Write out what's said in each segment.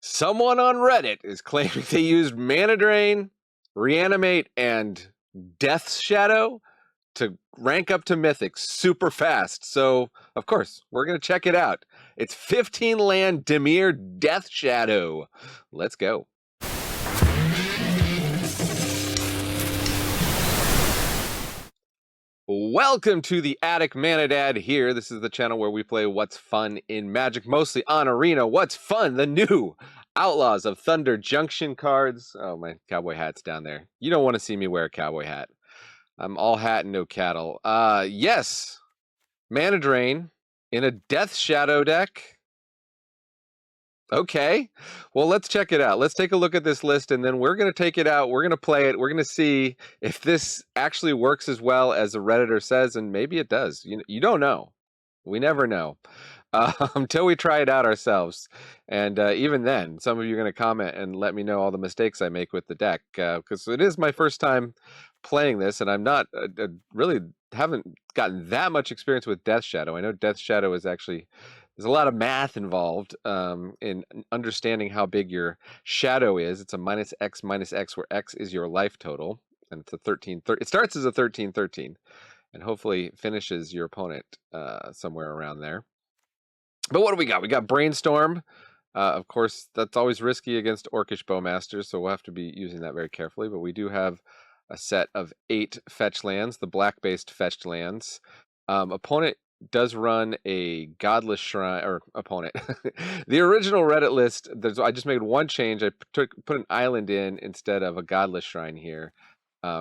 Someone on Reddit is claiming they used Mana Drain, Reanimate, and Death's Shadow to rank up to Mythic super fast. So, of course, we're going to check it out. It's 15 land Dimir Death Shadow. Let's go. Welcome to the Attic Mana Dad here. This is the channel where we play What's Fun in Magic, mostly on Arena. What's Fun? The new Outlaws of Thunder Junction cards. Oh, my cowboy hat's down there. You don't want to see me wear a cowboy hat. I'm all hat and no cattle. Yes. Mana Drain in a Death Shadow deck. Okay, well, let's check it out. Let's take a look at this list, and then we're going to take it out. We're going to play it. We're going to see if this actually works as well as the Redditor says, and maybe it does. You don't know. We never know until we try it out ourselves. And even then, some of you are going to comment and let me know all the mistakes I make with the deck, because it is my first time playing this, and I'm not really haven't gotten that much experience with Death Shadow. I know Death Shadow is actually... There's a lot of math involved in understanding how big your shadow is. It's a -x, where x is your life total, and it's a 13. It starts as a 13-13, and hopefully finishes your opponent somewhere around there. But what do we got? We got Brainstorm. Of course, that's always risky against Orcish Bowmasters, so we'll have to be using that very carefully. But we do have a set of 8 fetch lands, the black-based fetched lands. Opponent does run a Godless Shrine, or opponent. The original Reddit list, I just made one change. I put an island in instead of a Godless Shrine here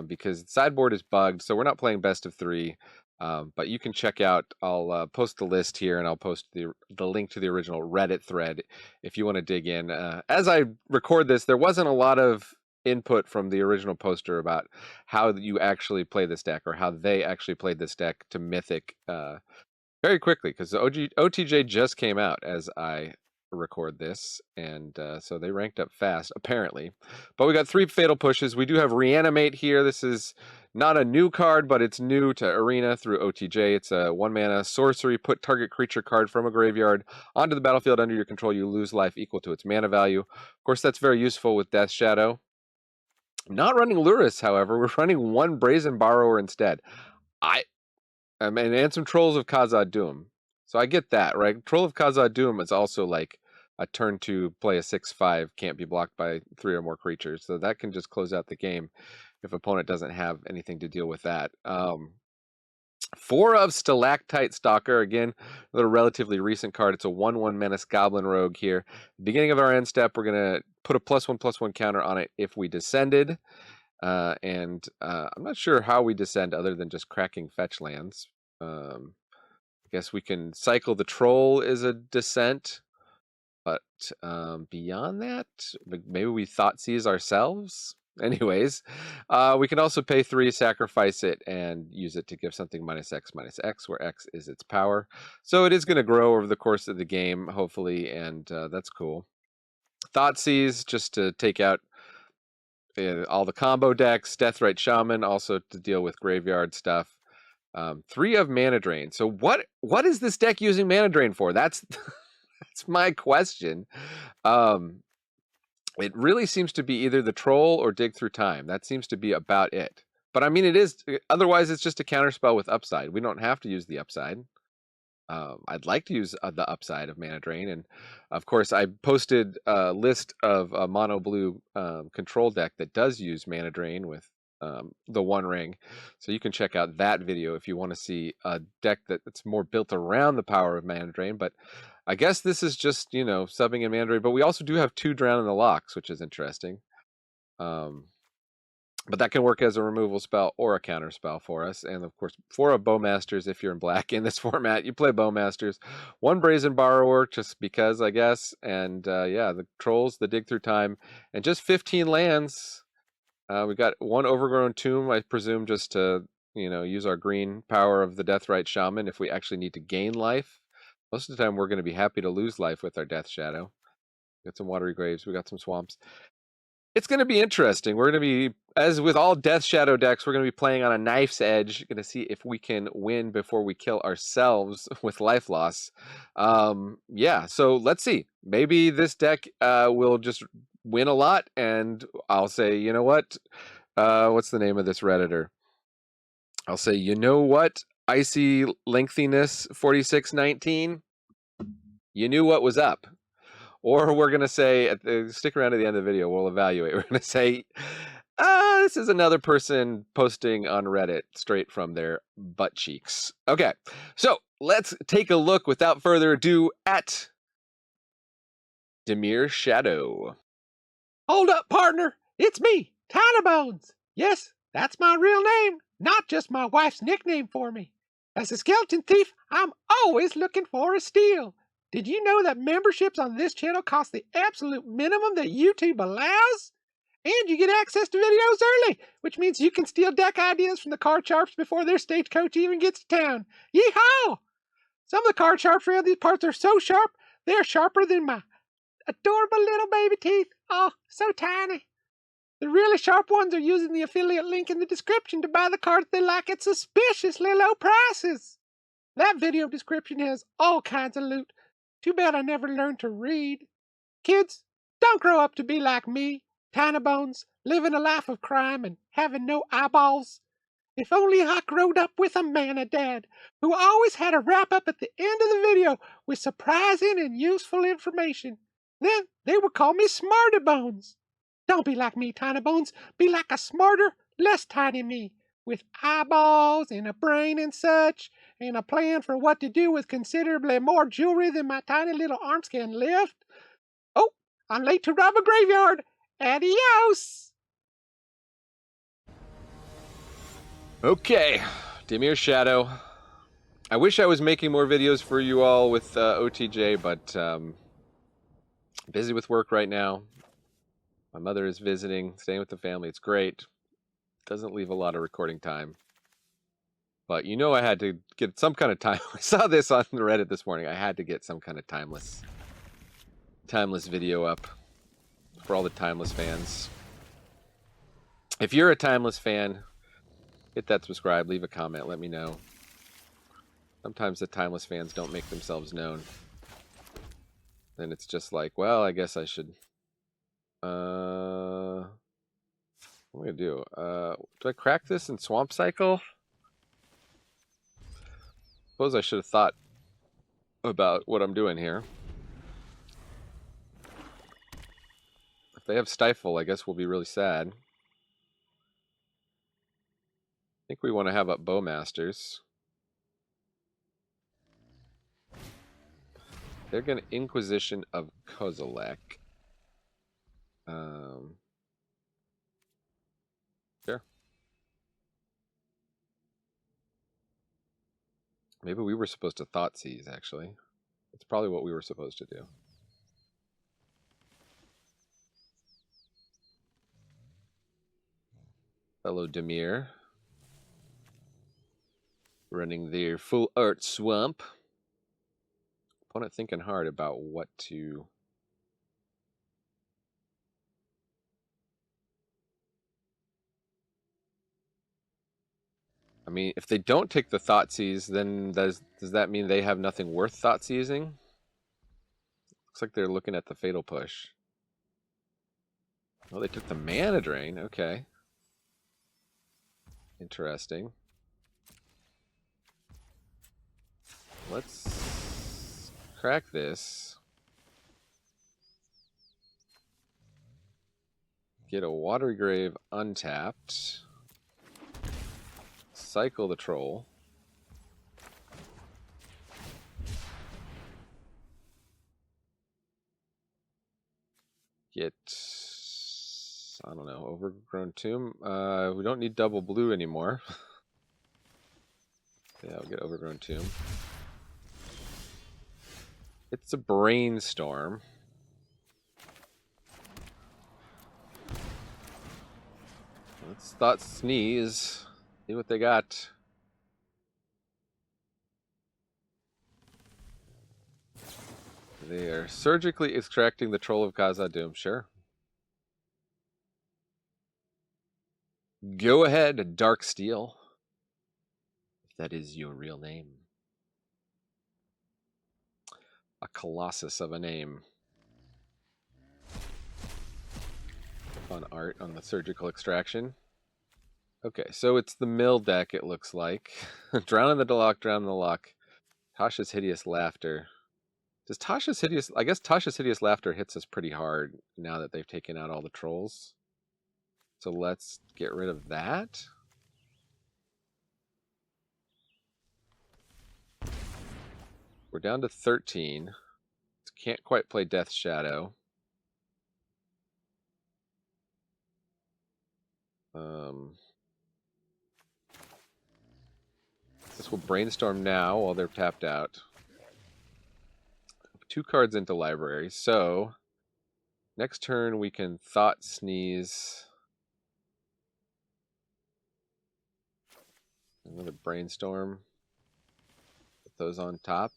because sideboard is bugged, so we're not playing best of 3. But you can check out, I'll post the list here, and I'll post the link to the original Reddit thread if you want to dig in. As I record this, there wasn't a lot of input from the original poster about how you actually play this deck, or how they actually played this deck to Mythic very quickly, because the OTJ just came out as I record this, and so they ranked up fast, apparently. But we got 3 fatal pushes. We do have Reanimate here. This is not a new card, but it's new to Arena through OTJ. It's a 1-mana sorcery. Put target creature card from a graveyard onto the battlefield under your control. You lose life equal to its mana value. Of course, that's very useful with Death Shadow. Not running Luris, however. We're running 1 Brazen Borrower instead. And some Trolls of Khazad Doom. So I get that, right? Troll of Khazad Doom is also like a turn to play a 6/5, can't be blocked by 3 or more creatures. So that can just close out the game if opponent doesn't have anything to deal with that. 4 of Stalactite Stalker, again, another relatively recent card. It's a 1/1 Menace Goblin Rogue here. Beginning of our end step, we're going to put a +1/+1 counter on it if we descended. I'm not sure how we descend other than just cracking fetch lands. I guess we can cycle the Troll as a descent, but beyond that, maybe we Thoughtseize ourselves. Anyways, we can also pay 3, sacrifice it, and use it to give something -x, where x is its power. So it is going to grow over the course of the game, hopefully, and that's cool. Thoughtseize, just to take out all the combo decks. Deathrite Shaman, also to deal with graveyard stuff. 3 of Mana Drain. So what is this deck using Mana Drain for? That's that's my question. It really seems to be either the Troll or Dig Through Time. That seems to be about it. But I mean, it is, otherwise it's just a counterspell with upside. We don't have to use the upside. I'd like to use the upside of Mana Drain, and of course I posted a list of a mono blue control deck that does use Mana Drain with the One Ring, so you can check out that video if you want to see a deck that's more built around the power of Mana Drain. But I guess this is just, subbing in Mana Drain, but we also do have 2 Drown in the Locks, which is interesting. But that can work as a removal spell or a counter spell for us. And of course, 4 of Bowmasters, if you're in black in this format, you play Bowmasters. 1 Brazen Borrower, just because, I guess. And yeah, the Trolls, the Dig Through Time, and just 15 lands. We got 1 Overgrown Tomb, I presume, just to, use our green power of the Deathrite Shaman if we actually need to gain life. Most of the time, we're going to be happy to lose life with our Death Shadow. We got some Watery Graves, we got some Swamps. It's going to be interesting. We're going to be, as with all Death Shadow decks, we're going to be playing on a knife's edge. Going to see if we can win before we kill ourselves with life loss. Yeah, so let's see. Maybe this deck will just win a lot, and I'll say, you know what? What's the name of this Redditor? I'll say, you know what? Icy Lengthiness 4619. You knew what was up. Or we're going to say, stick around to the end of the video, we'll evaluate. We're going to say, this is another person posting on Reddit straight from their butt cheeks. Okay, so let's take a look without further ado at Dimir Shadow. Hold up, partner. It's me, Tinybones. Yes, that's my real name, not just my wife's nickname for me. As a skeleton thief, I'm always looking for a steal. Did you know that memberships on this channel cost the absolute minimum that YouTube allows? And you get access to videos early, which means you can steal deck ideas from the card sharps before their stagecoach even gets to town. Yeehaw! Some of the card sharps around these parts are so sharp, they're sharper than my adorable little baby teeth. Oh, so tiny. The really sharp ones are using the affiliate link in the description to buy the cards they like at suspiciously low prices. That video description has all kinds of loot. Too bad I never learned to read. Kids, don't grow up to be like me, Tinybones, living a life of crime and having no eyeballs. If only I growed up with a mana dad who always had a wrap up at the end of the video with surprising and useful information. Then they would call me Smarty Bones. Don't be like me, Tinybones. Be like a smarter, less tiny me, with eyeballs and a brain and such, and a plan for what to do with considerably more jewelry than my tiny little arms can lift. Oh, I'm late to rob a graveyard. Adios! Okay, Dimir Shadow. I wish I was making more videos for you all with OTJ, but busy with work right now. My mother is visiting, staying with the family. It's great. Doesn't leave a lot of recording time. But you know I had to get some kind of time. I saw this on the Reddit this morning. I had to get some kind of timeless video up for all the Timeless fans. If you're a Timeless fan, hit that subscribe, leave a comment, let me know. Sometimes the Timeless fans don't make themselves known. Then it's just like, well, I guess I should... what am I gonna do? Do I crack this in Swamp Cycle? Suppose I should have thought about what I'm doing here. If they have Stifle, I guess we'll be really sad. I think we want to have up Bowmasters. They're going to Inquisition of Kozilek. Sure. Maybe we were supposed to Thoughtseize, actually. That's probably what we were supposed to do. Hello, Dimir. Running their full art swamp. Opponent thinking hard about what to... I mean, if they don't take the Thoughtseize, then does that mean they have nothing worth Thoughtseizing? Looks like they're looking at the Fatal Push. Oh, they took the Mana Drain. Okay. Interesting. Let's crack this. Get a Watery Grave untapped. Cycle the Troll. Get, I don't know, Overgrown Tomb. We don't need double blue anymore. Yeah, I'll get Overgrown Tomb. It's a Brainstorm. Let's Thought-Sneeze. See what they got. They are surgically extracting the Troll of Khazad-dûm. Sure. Go ahead, Dark Steel. If that is your real name. A colossus of a name. Fun art on the surgical extraction. Okay, so it's the mill deck, it looks like. Drown in the lock, drown in the lock. Tasha's Hideous Laughter. Does Tasha's Hideous... I guess Tasha's Hideous Laughter hits us pretty hard now that they've taken out all the trolls. So let's get rid of that. We're down to 13. Can't quite play Death Shadow. This will brainstorm now while they're tapped out. 2 cards into library, so next turn we can Thought Sneeze. Another brainstorm. Put those on top.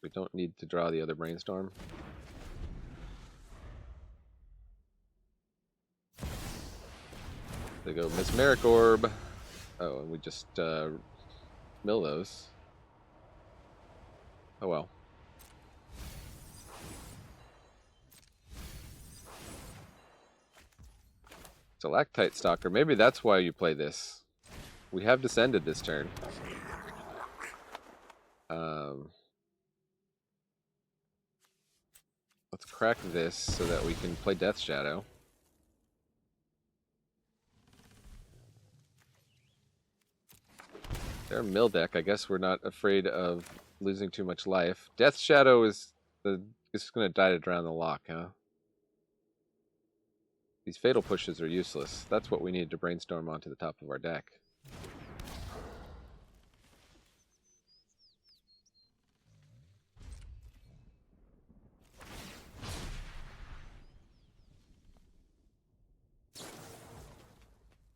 We don't need to draw the other brainstorm. They go Mesmeric Orb. Oh, and we just mill those. Oh well. Stalactite Stalker. Maybe that's why you play this. We have descended this turn. Let's crack this so that we can play Death Shadow. They're a mill deck. I guess we're not afraid of losing too much life. Death Shadow is going to die to drown the lock, huh? These fatal pushes are useless. That's what we need to brainstorm onto the top of our deck.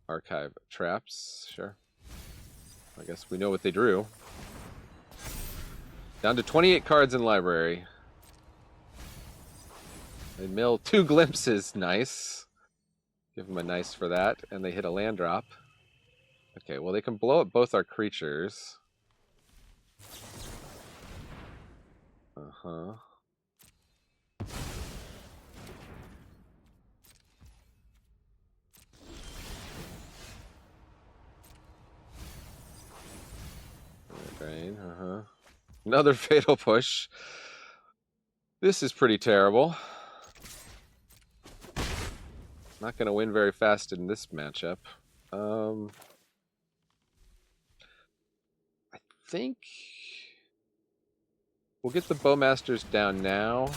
Archive traps, sure. I guess we know what they drew. Down to 28 cards in library. They mill 2 glimpses, nice. Give them a nice for that, and they hit a land drop. Okay, well they can blow up both our creatures. Uh-huh. Drain, uh-huh. Another fatal push. This is pretty terrible. Not going to win very fast in this matchup. I think we'll get the Bowmasters down now.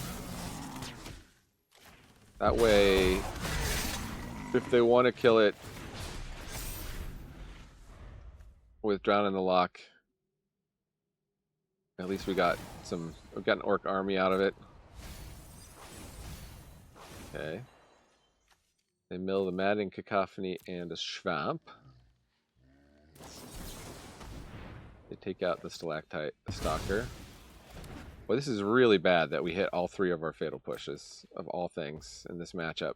That way, if they want to kill it with Drown in the Lock, at least we've got an orc army out of it. Okay. They mill the Madding Cacophony and a Schwamp. They take out the Stalactite Stalker. Well, this is really bad that we hit all 3 of our fatal pushes, of all things, in this matchup.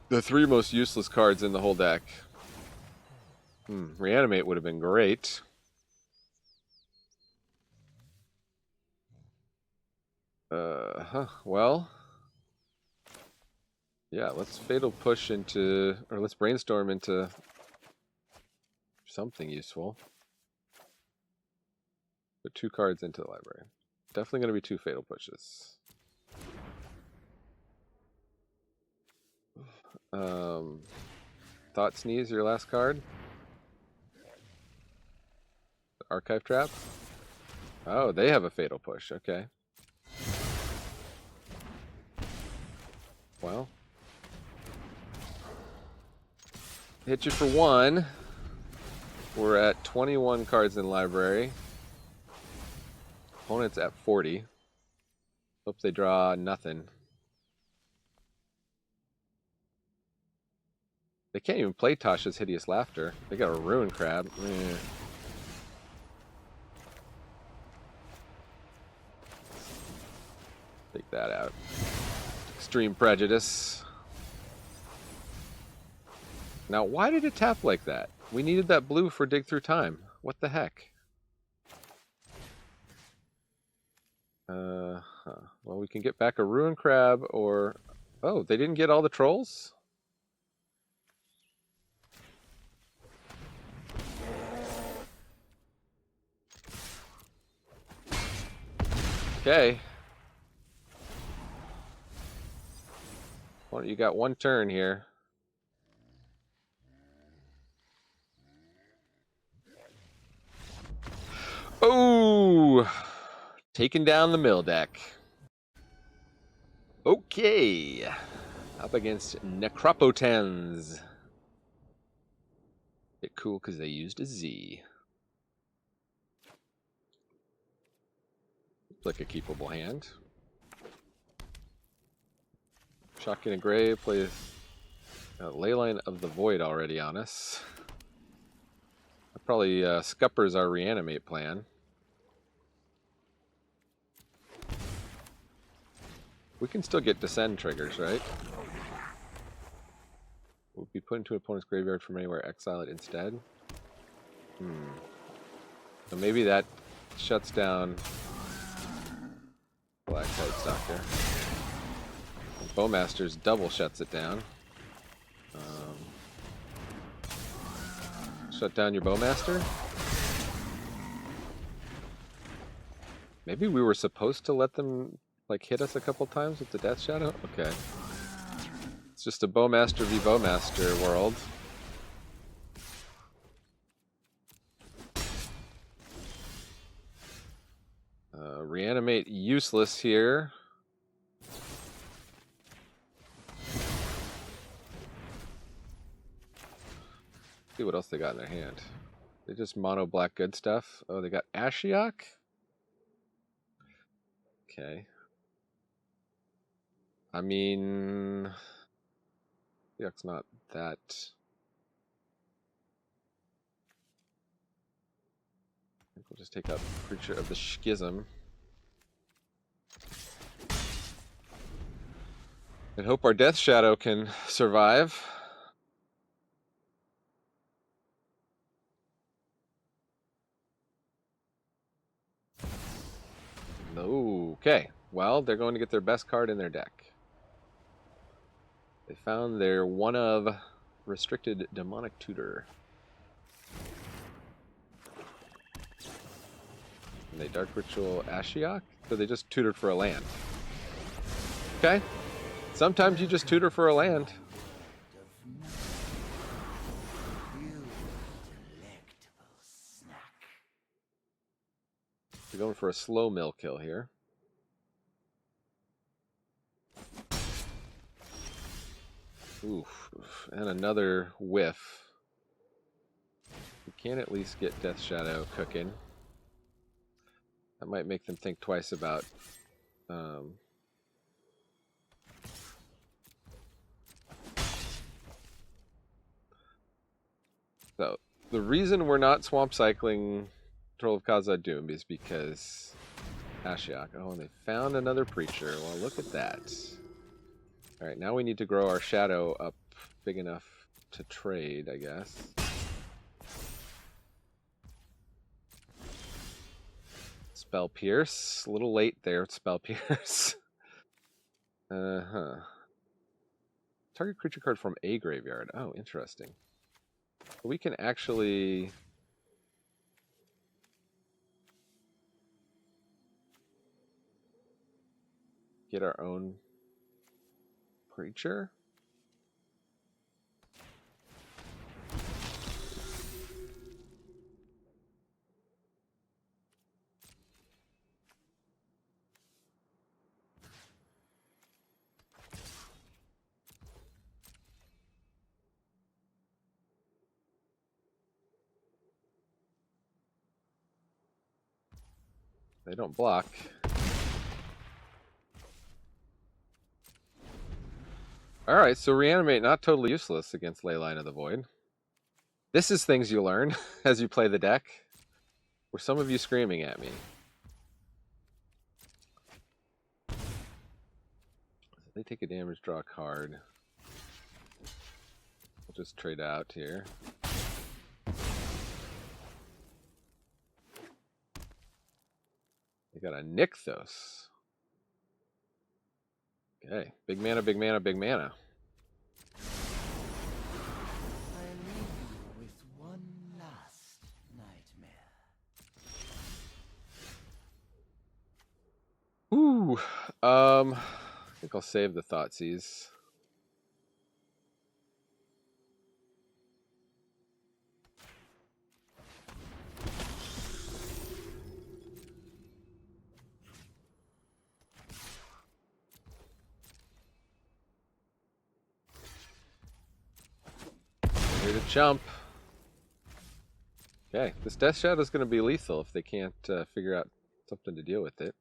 The 3 most useless cards in the whole deck. Reanimate would have been great. Well, yeah, let's fatal push into, or let's brainstorm into something useful. Put 2 cards into the library. Definitely going to be 2 fatal pushes. Thought Sneeze, your last card. Archive Trap. Oh, they have a fatal push. Okay. Well. Hit you for 1. We're at 21 cards in library. Opponent's at 40. Hope they draw nothing. They can't even play Tasha's Hideous Laughter. They got a Ruin Crab. Take that out. Extreme Prejudice. Now, why did it tap like that? We needed that blue for Dig Through Time. What the heck? Well, we can get back a Ruin Crab or... Oh, they didn't get all the trolls? Okay. Well, you got one turn here. Oh! Taking down the mill deck. Okay. Up against Necropotens. Bit cool because they used a Z. Looks like a keepable hand. Shotgun and Gray plays Leyline of the Void already on us. Probably scuppers our reanimate plan. We can still get descend triggers, right? We'll be put into an opponent's graveyard from anywhere, exile it instead. So maybe that shuts down Black Side Stalker. Bowmaster's double shuts it down. Shut down your Bowmaster? Maybe we were supposed to let them like hit us a couple times with the Death Shadow? Okay. It's just a Bowmaster v Bowmaster world. Reanimate useless here. See what else they got in their hand. They just mono black good stuff. Oh, they got Ashiok? Okay. I mean, Ashiok's not that. I think we'll just take out Creature of the Schism. And hope our Death Shadow can survive. Okay, well, they're going to get their best card in their deck. They found their one of restricted Demonic Tutor. And they Dark Ritual Ashiok? So they just tutored for a land. Okay. Sometimes you just tutor for a land. We're going for a slow mill kill here. Oof. And another whiff. We can at least get Death Shadow cooking. That might make them think twice about so the reason we're not swamp cycling Troll of Khazad Doom is because Ashiok. Oh, and they found another Preacher. Well, look at that. Alright, now we need to grow our Shadow up big enough to trade, I guess. Spell Pierce. A little late there, Spell Pierce. Target creature card from a graveyard. Oh, interesting. We can actually... get our own creature? They don't block. Alright, so Reanimate not totally useless against Leyline of the Void. This is things you learn as you play the deck. Were some of you screaming at me? They take a damage, draw a card. We'll just trade out here. They got a Nykthos. Okay, big mana, big mana, big mana. I leave you with one last nightmare. Ooh, I think I'll save the Thoughtseize. Here to jump. Okay, this Death Shadow is going to be lethal if they can't figure out something to deal with it.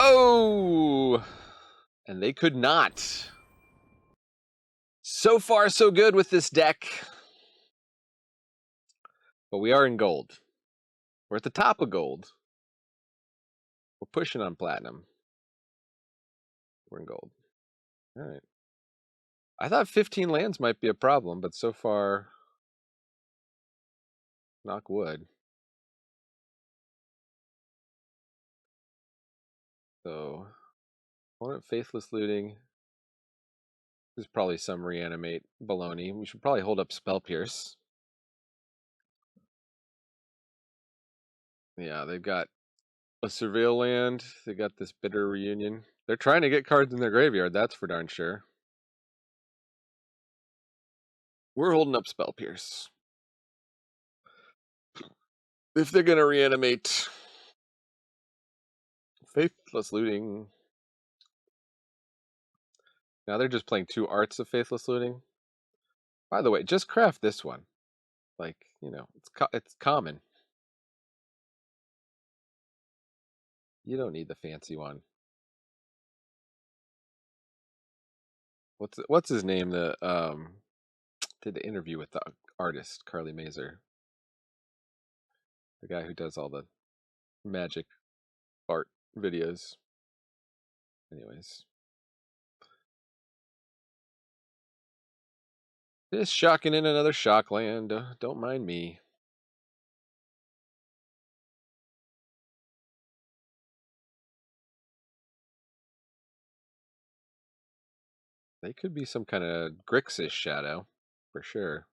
Oh! And they could not. So far, so good with this deck. But we are in gold. We're at the top of gold. We're pushing on platinum. We're in gold. All right. I thought 15 lands might be a problem, but so far, knock wood. So, opponent Faithless Looting. There's probably some reanimate baloney. We should probably hold up Spell Pierce. Yeah, they've got a Surveil land. They got this Bitter Reunion. They're trying to get cards in their graveyard, that's for darn sure. We're holding up Spell Pierce. If they're going to reanimate Faithless Looting. Now they're just playing 2 arts of Faithless Looting. By the way, just craft this one. Like, you know, it's common. You don't need the fancy one. What's his name? The did the interview with the artist Carly Mazer, the guy who does all the magic art videos. Anyways, just shocking in another shock land. Don't mind me. They could be some kind of Grixis shadow, for sure.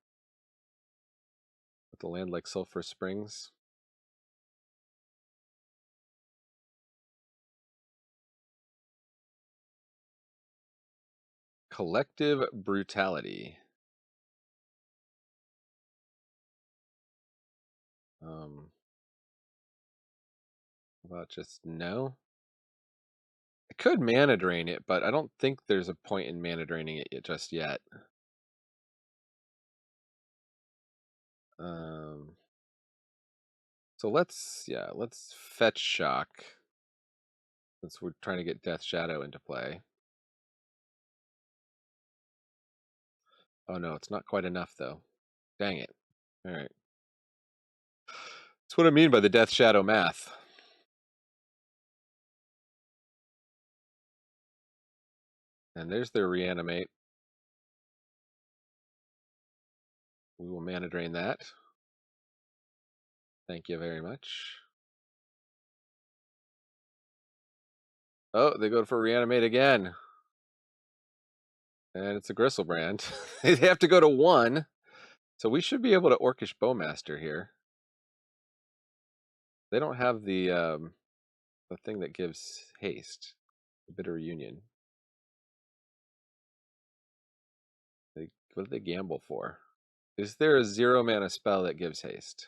With a land like Sulphur Springs. Collective Brutality. About just no? I could mana drain it, but I don't think there's a point in mana draining it just yet. So let's fetch shock. Since we're trying to get Death Shadow into play. Oh no, it's not quite enough though. Dang it. Alright. That's what I mean by the Death Shadow math. And there's their reanimate. We will mana drain that. Thank you very much. Oh, they go for reanimate again. And it's a Gristlebrand. They have to go to 1. So we should be able to Orcish Bowmaster here. They don't have the thing that gives haste. The Bitter Union. What did they gamble for? Is there a 0 mana spell that gives haste?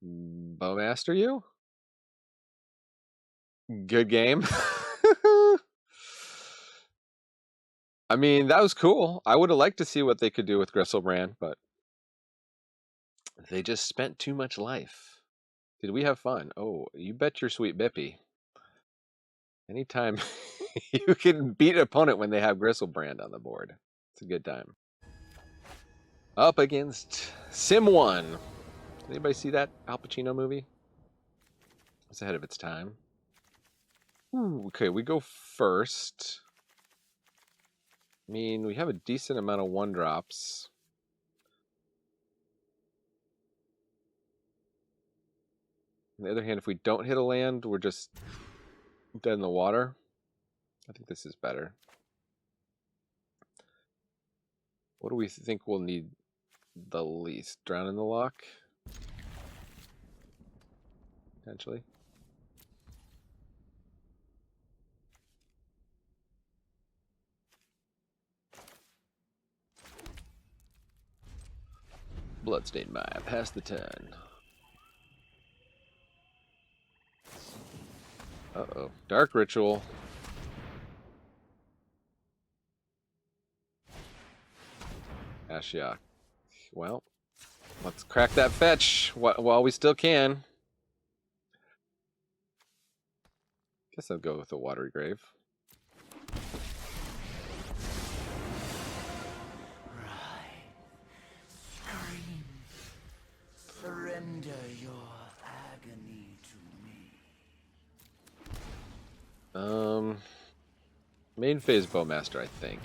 Bowmaster you? Good game. I mean, that was cool. I would have liked to see what they could do with Gristlebrand, but they just spent too much life. Did we have fun? Oh, you bet your sweet Bippy. Anytime you can beat an opponent when they have Gristlebrand on the board. It's a good time. Up against Sim 1. Anybody see that Al Pacino movie? It's ahead of its time. Ooh, okay, we go first. I mean, we have a decent amount of 1-drops. On the other hand, if we don't hit a land, we're just dead in the water. I think this is better. What do we think we'll need the least? Drown in the Loch? Potentially. Bloodstained Mire, pass the turn. Uh-oh. Dark Ritual. Ashiok. Well, let's crack that fetch while we still can. Guess I'll go with the Watery Grave. Scream. Surrender your agony to me. Main phase Bowmaster, I think.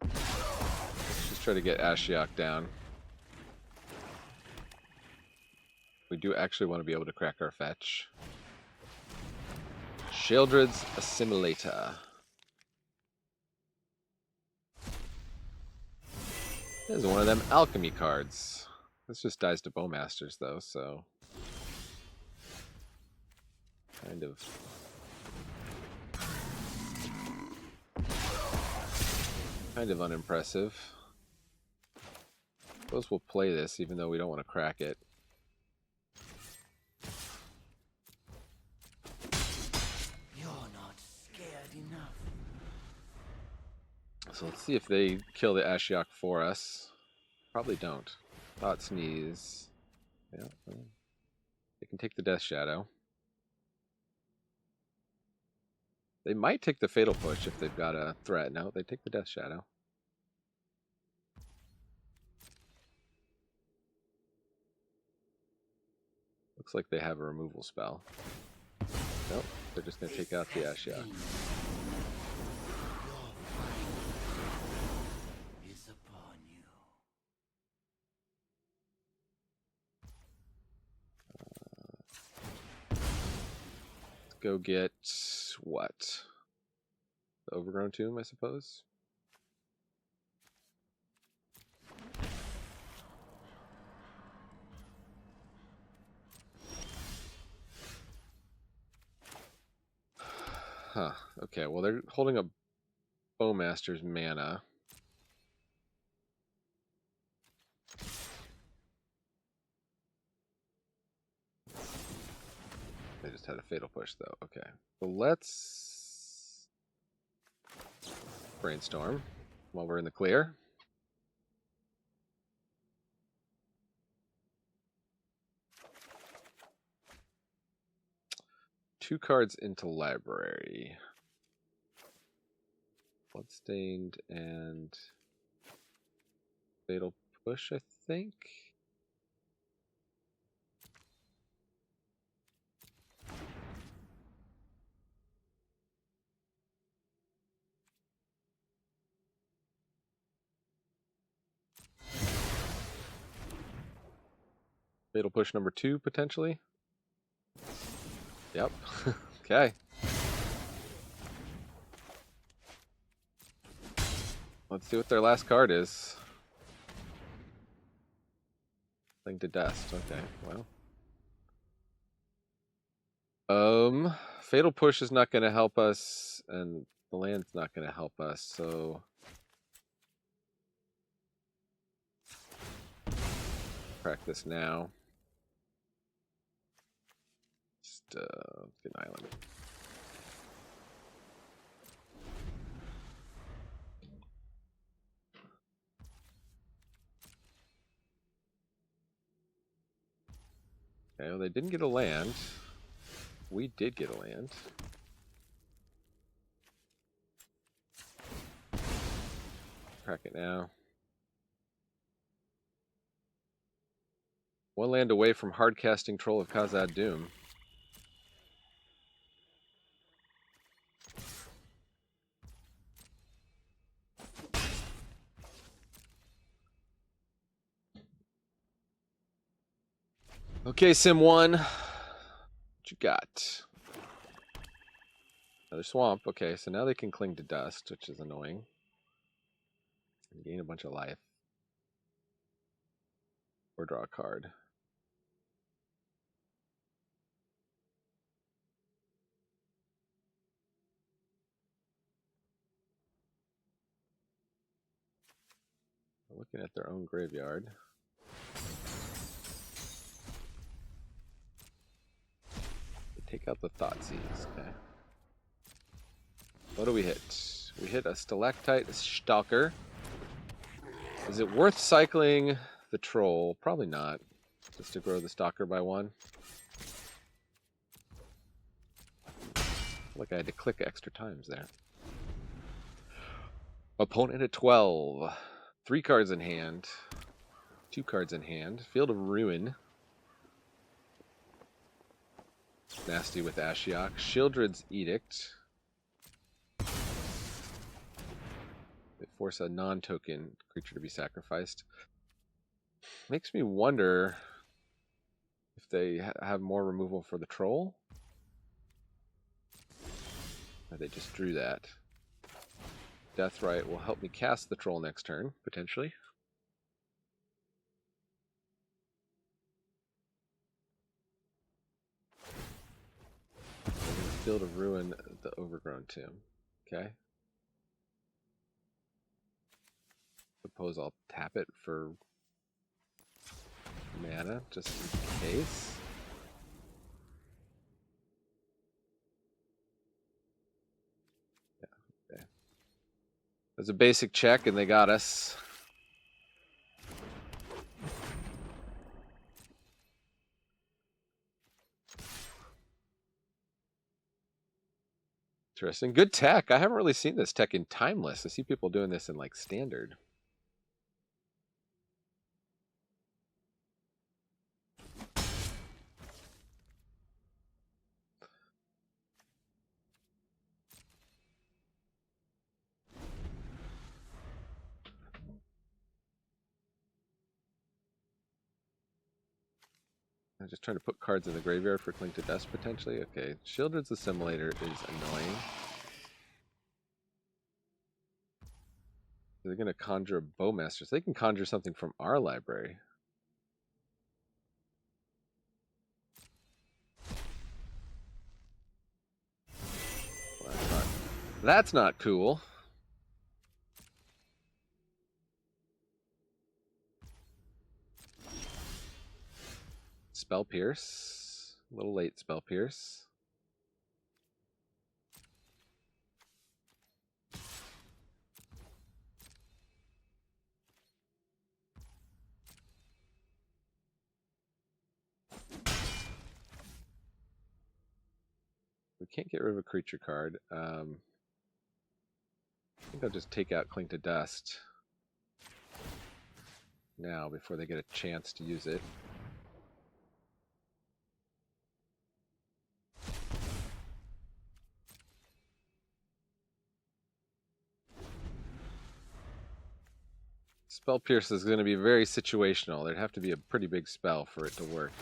Let's just try to get Ashiok down. We do actually want to be able to crack our fetch. Sheoldred's Assimilator. This is one of them alchemy cards. This just dies to Bowmasters though, so kind of unimpressive. Suppose we'll play this even though we don't want to crack it. So let's see if they kill the Ashiok for us. Probably don't. Thought Sneeze. Yeah, they can take the Death Shadow. They might take the Fatal Push if they've got a threat. No, they take the Death Shadow. Looks like they have a removal spell. Nope, they're just going to take out the Ashiok. Go get what? The Overgrown Tomb, I suppose? Huh. Okay, well they're holding a Bowmaster's mana. They just had a Fatal Push though. Okay. Well, let's Brainstorm while we're in the clear. Two cards into library. Bloodstained and Fatal Push, I think. Fatal Push number 2, potentially. Yep. Okay. Let's see what their last card is. Thing to dust. Okay, well. Fatal Push is not going to help us, and the land's not going to help us, so... Crack this now. Just get an island. Okay, well, they didn't get a land. We did get a land. Crack it now. One land away from hardcasting Troll of Khazad Doom. Okay, Sim 1. What you got? Another swamp. Okay, so now they can cling to dust, which is annoying. And gain a bunch of life. Or draw a card. Looking at their own graveyard. Take out the Thoughtseize, okay. What do we hit? We hit a Stalactite Stalker. Is it worth cycling the Troll? Probably not. Just to grow the Stalker by 1. Like I had to click extra times there. Opponent at 12. 3 cards in hand. 2 cards in hand. Field of Ruin. Nasty with Ashiok. Shieldred's Edict. They force a non-token creature to be sacrificed. Makes me wonder if they have more removal for the Troll. Or they just drew that. Deathrite will help me cast the Troll next turn, potentially. Field of Ruin, the Overgrown Tomb. Okay. Suppose I'll tap it for mana, just in case. Yeah, okay. There's a basic check, and they got us. Interesting. Good tech. I haven't really seen this tech in Timeless. I see people doing this in, like, Standard. I'm just trying to put cards in the graveyard for Cling to Dust, potentially. Okay, Shieldred's Assimilator is annoying. They're going to conjure a Bowmaster. So they can conjure something from our library. Well, that's not cool. Spell Pierce. A little late Spell Pierce. We can't get rid of a creature card. I think I'll just take out Cling to Dust now before they get a chance to use it. Spell Pierce is going to be very situational. There'd have to be a pretty big spell for it to work.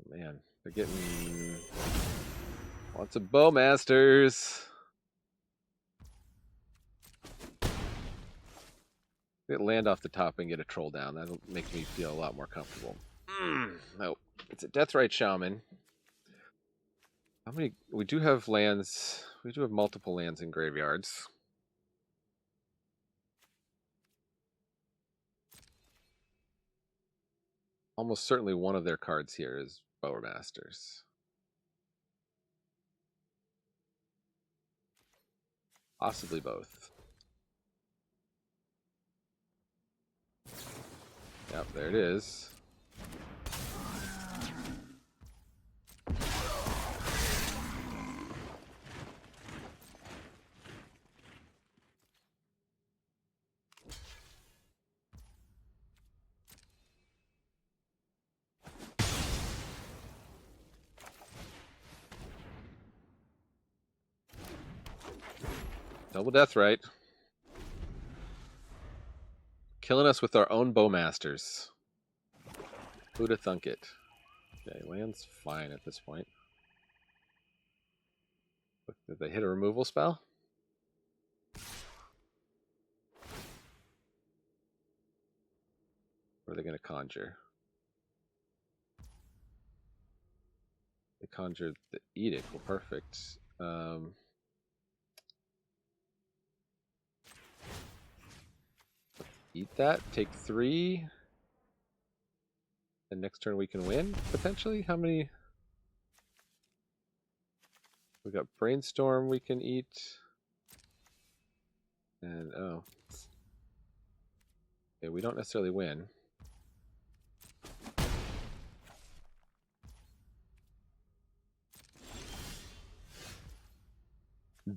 Man, they're getting lots of Bowmasters. Get land off the top and get a Troll down. That'll make me feel a lot more comfortable. Nope. It's a Deathrite Shaman. How many? We do have lands. We do have multiple lands in graveyards. Almost certainly one of their cards here is Bowmasters. Possibly both. Yep, there it is. Double death right. Killing us with our own bowmasters. Who'da thunk it? Okay, land's fine at this point. Did they hit a removal spell? Or are they going to conjure? They conjured the edict. Well, perfect. Eat that. Take 3. And next turn we can win, potentially? How many? We got Brainstorm we can eat. And, oh. Okay, we don't necessarily win.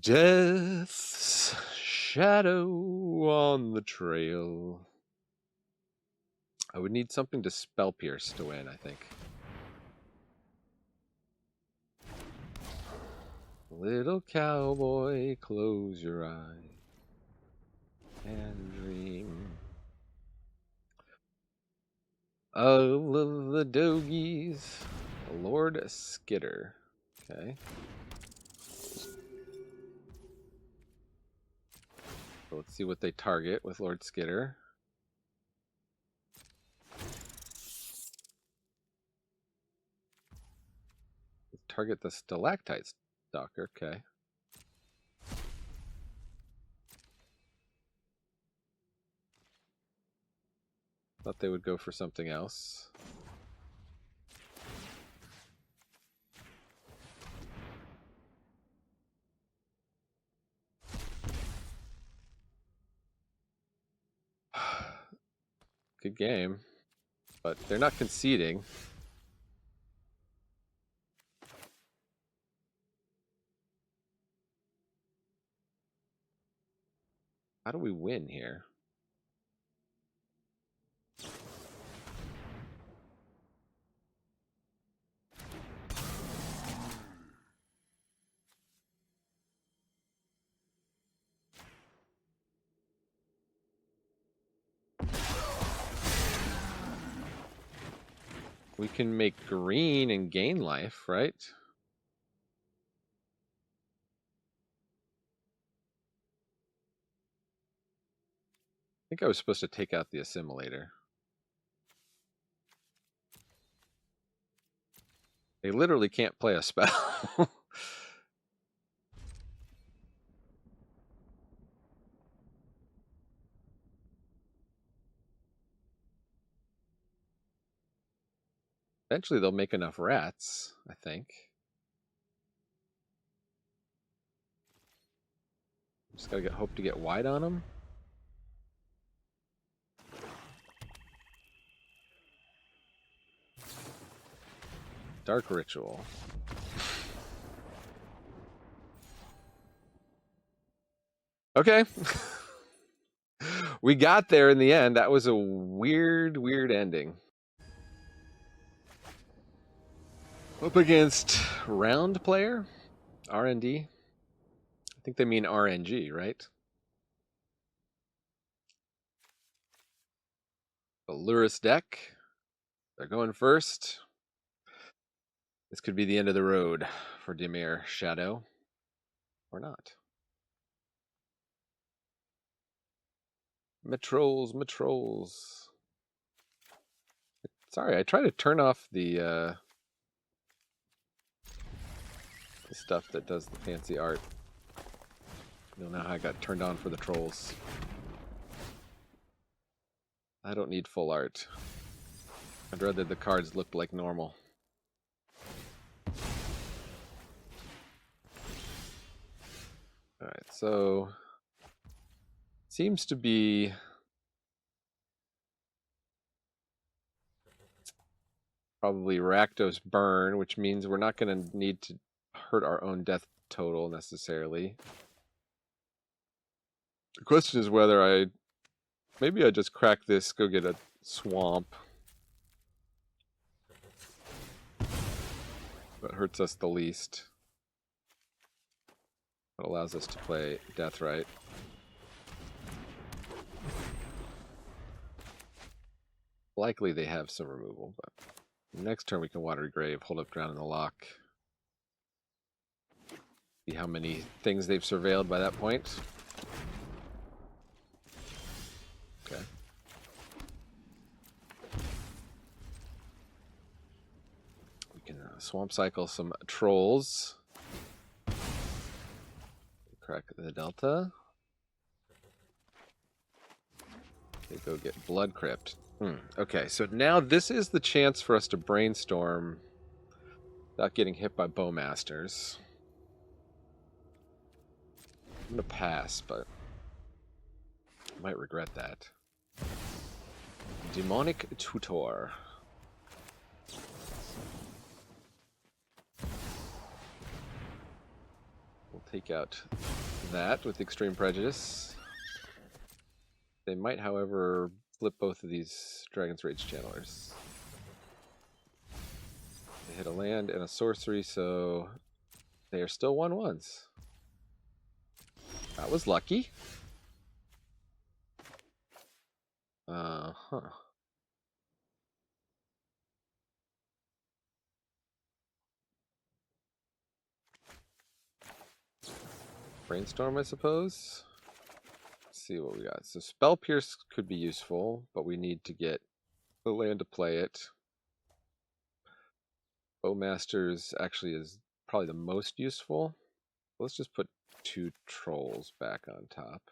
Death's shadow on the trail. I would need something to spell pierce to win, I think. Little cowboy, close your eye and dream of the dogies. Lord Skitter. Okay. So let's see what they target with Lord Skitter. Target the Stalactite Stalker. Okay. Thought they would go for something else. Good game, but they're not conceding. How do we win here? We can make green and gain life, right? I think I was supposed to take out the assimilator. They literally can't play a spell. Eventually they'll make enough rats, I think. Just gotta hope to get wide on them. Dark Ritual. Okay. We got there in the end. That was a weird, weird ending. Up against round player, RND. I think they mean RNG, right? The Lurus deck. They're going first. This could be the end of the road for Dimir Shadow. Or not. Matrolls. Sorry, I tried to turn off the stuff that does the fancy art. I don't know how I got turned on for the trolls. I don't need full art. I'd rather the cards looked like normal. Alright, so seems to be Probably Rakdos Burn, which means we're not going to need to hurt our own death total necessarily. The question is whether maybe I just crack this, go get a swamp. That hurts us the least. That allows us to play Deathrite. Likely they have some removal, but next turn we can Watery Grave, hold up Drown in the Lock. See how many things they've surveilled by that point. Okay. We can Swamp Cycle some Trolls. Crack the Delta. They go get Blood Crypt. Okay, so now this is the chance for us to brainstorm without getting hit by Bowmasters. I'm going to pass, but I might regret that. Demonic Tutor. We'll take out that with Extreme Prejudice. They might, however, flip both of these Dragon's Rage Channelers. They hit a land and a sorcery, so they are still 1/1s. That was lucky. Huh. Brainstorm, I suppose. Let's see what we got. So Spell Pierce could be useful, but we need to get the land to play it. Bowmasters actually is probably the most useful. Let's just put 2 trolls back on top.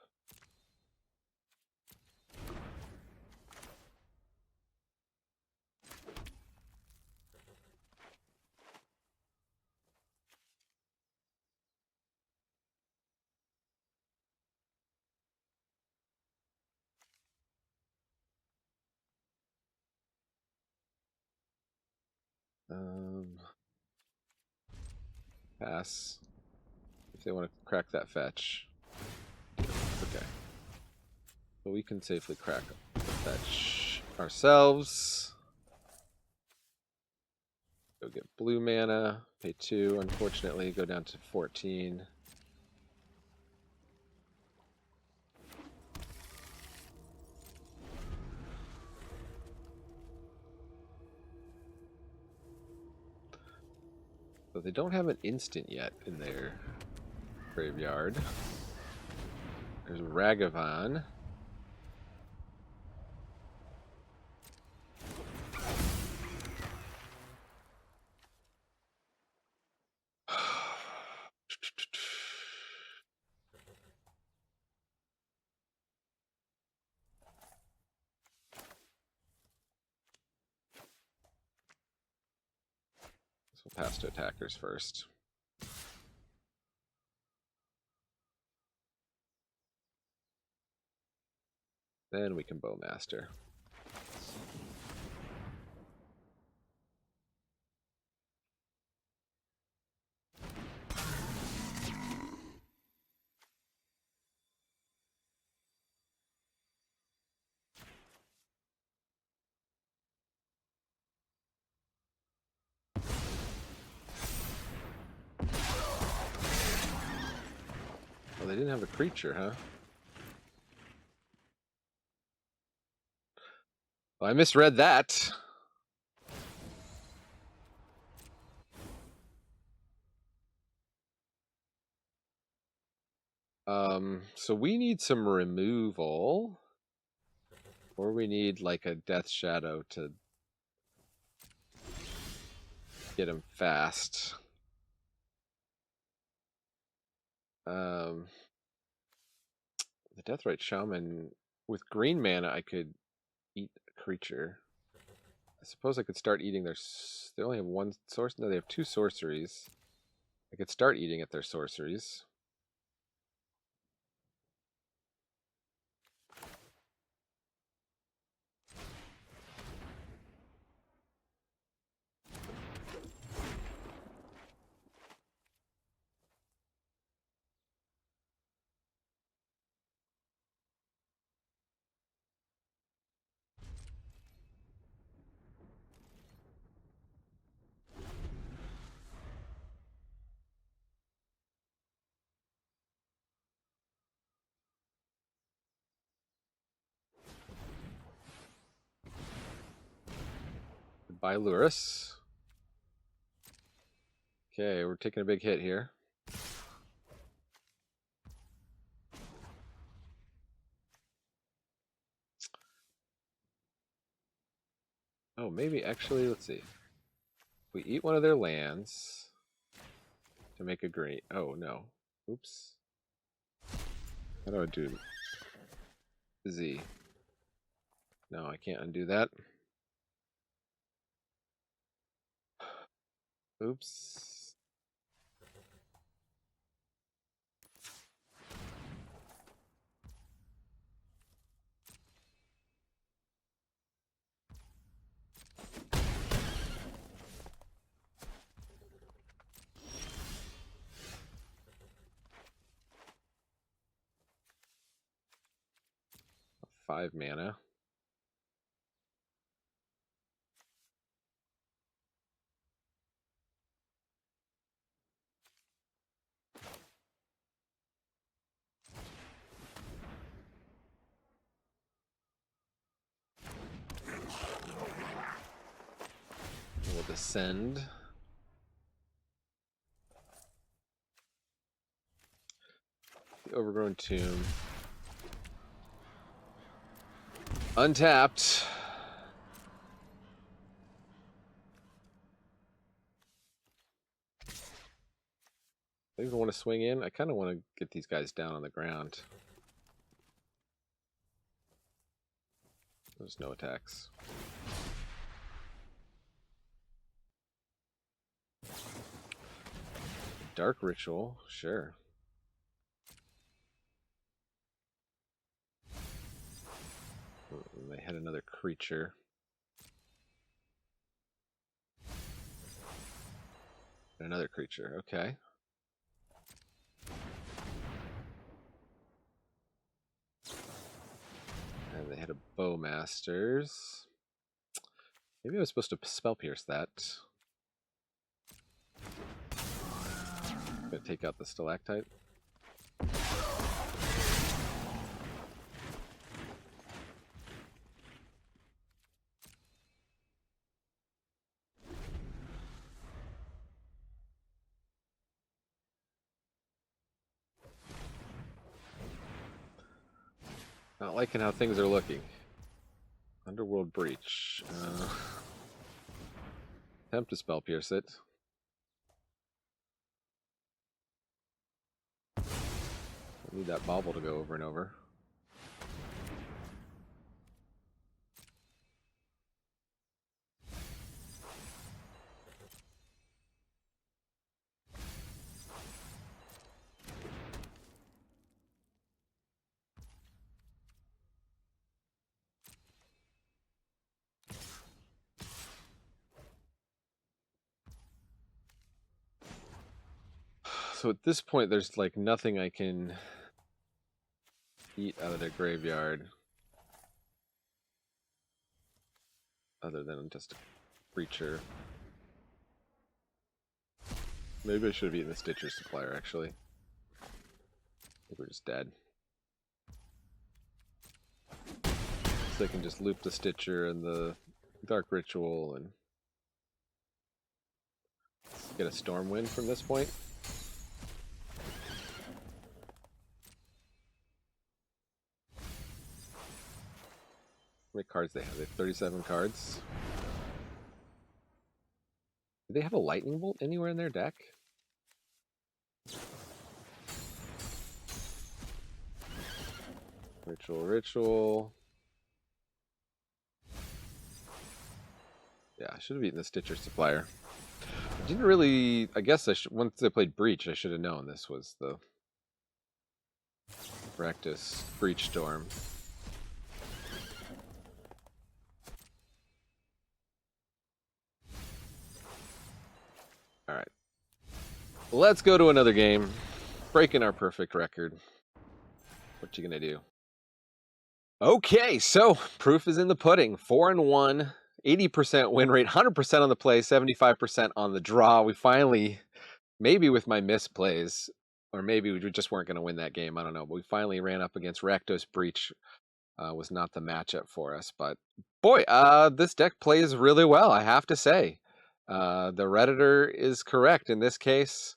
Pass. If they want to crack that fetch. Okay. So we can safely crack the fetch ourselves. Go get blue mana, pay 2, unfortunately, go down to 14. So they don't have an instant yet in their graveyard. There's Ragavan. So we'll pass to attackers first. Then we can Bowmaster. Oh, they didn't have a creature, huh? Well, I misread that. So we need some removal. Or we need like a Death Shadow to get him fast. The Deathrite Shaman, with green mana, I could eat a creature. I suppose I could start eating their... They only have 1 source? No, they have 2 sorceries. I could start eating at their sorceries. by Luris. Okay, we're taking a big hit here. Oh, maybe actually, let's see. We eat one of their lands to make a green. Oh, no. Oops. How do I do Z? No, I can't undo that. Oops. Five mana. We'll descend. The Overgrown Tomb. Untapped. I even want to swing in. I kind of want to get these guys down on the ground. There's no attacks. Dark Ritual, sure. And they had another creature. Another creature, okay. And they had a Bowmasters. Maybe I was supposed to Spell Pierce that. Gonna take out the Stalactite. Not liking how things are looking. Underworld Breach. Attempt to Spell Pierce it. I need that bauble to go over and over. So at this point, there's like nothing I can eat out of their graveyard other than just a creature. Maybe I should have eaten the Stitcher Supplier, actually. I think we're just dead. So I can just loop the Stitcher and the Dark Ritual and get a Stormwind from this point. How many cards they have? They have 37 cards. Do they have a Lightning Bolt anywhere in their deck? Ritual. Yeah, I should have eaten the Stitcher Supplier. I didn't really... I guess I should... Once I played Breach, I should have known this was the Practice Breach Storm. Alright. Let's go to another game. Breaking our perfect record. What you gonna do? Okay, so proof is in the pudding. 4-1, 80% win rate, 100% on the play, 75% on the draw. We finally, maybe with my misplays, or maybe we just weren't going to win that game. I don't know, but we finally ran up against Rakdos Breach was not the matchup for us. But boy, this deck plays really well, I have to say. The Redditor is correct in this case,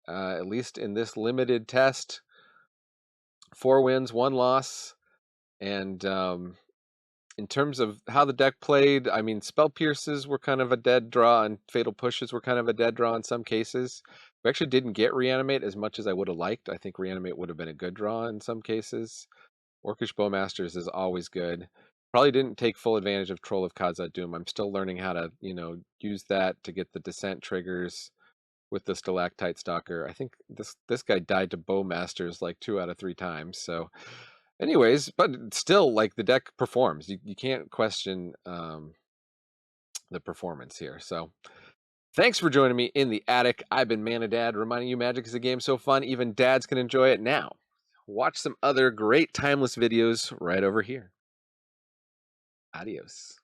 at least in this limited test. 4 wins, 1 loss, and in terms of how the deck played, I mean, Spell Pierces were kind of a dead draw, and Fatal Pushes were kind of a dead draw in some cases. We actually didn't get Reanimate as much as I would have liked. I think Reanimate would have been a good draw in some cases. Orcish Bowmasters is always good. Probably didn't take full advantage of Troll of Khazad Doom. I'm still learning how to, use that to get the Descent triggers with the Stalactite Stalker. I think this guy died to Bowmasters like 2 out of 3 times, so... Anyways, but still, like, the deck performs. You can't question the performance here. So, thanks for joining me in the attic. I've been Mana Dad, reminding you Magic is a game so fun, even dads can enjoy it now. Watch some other great Timeless videos right over here. Adios.